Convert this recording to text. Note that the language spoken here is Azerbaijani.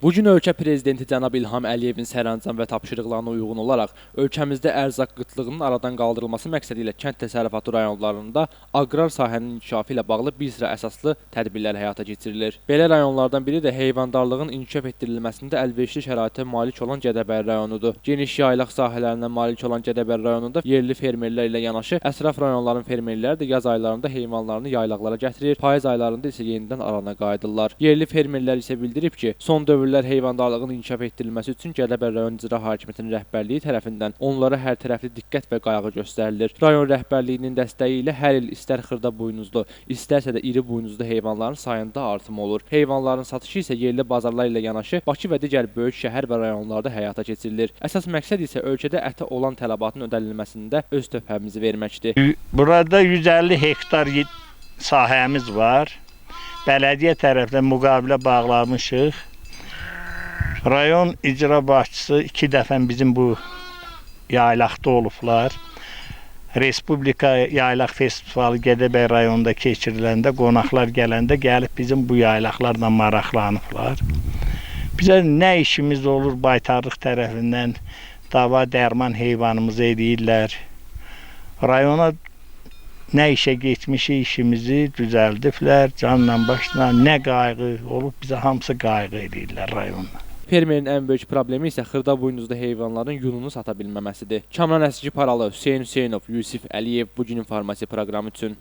Bu gün ölkə prezidenti cənab İlham Əliyevin sərəncam və tapşırıqlarına uyğun olaraq ölkəmizdə ərzaq qıtlığının aradan qaldırılması məqsədi ilə kənd təsərrüfatı rayonlarında aqrar sahənin inkişafı ilə bağlı bir sıra əsaslı tədbirlər həyata keçirilir. Belə rayonlardan biri də heyvandarlığın inkişaf etdirilməsində əlverişli şəraitə malik olan Gədəbəy rayonudur. Geniş yaylaq sahələrinə malik olan Gədəbəy rayonunda yerli fermerlər ilə yanaşı ətraf rayonların fermerləri də yaz aylarında heyvanlarını yaylaqlara gətirir, payız aylarında isə yenidən arana qayıdırlar. Yerli fermerlər isə bildirib ki, son dövrlər heyvandarlığın inkişaf etdirilməsi üçün Gədəbəy rayon icra hakimiyyətinin rəhbərliyi tərəfindən onlara hər tərəfli diqqət və qayğı göstərilir. Rayon rəhbərliyinin dəstəyi ilə hər il istər xırda buynuzlu, istərsə də iri buynuzlu heyvanların sayında artım olur. Heyvanların satışı isə yerli bazarlar ilə yanaşı Bakı və digər böyük şəhər və rayonlarda həyata keçirilir. Əsas məqsəd isə ölkədə ətə olan tələbatın ödənilməsində öz töhfəmizi verməkdir. Burada 150 hektar sahəmiz var. Bələdiyyə tərəfindən müqavilə bağlamışıq. Rayon icra başçısı 2 dəfə bizim bu yaylaqda olublar. Respublika yaylaq festivalı Gədəbəy rayonunda keçiriləndə, qonaqlar gələndə gəlib bizim bu yaylaqlarla maraqlanıblar. Bizə nə işimiz olur baytarlıq tərəfindən dava dərman heyvanımızı eləyirlər. Rayona nə işə getmişik, işimizi düzəldiblər, canla başla, nə qayğı olub bizə hamısı qayğı eləyirlər rayonda. Fermerin ən böyük problemi isə xırda buynuzlu heyvanların yununu sata bilməməsidir. Kamran Əsgər Paralı, Hüseyn Hüseynov, Yusif Əliyev bu gün informasiya proqramı üçün.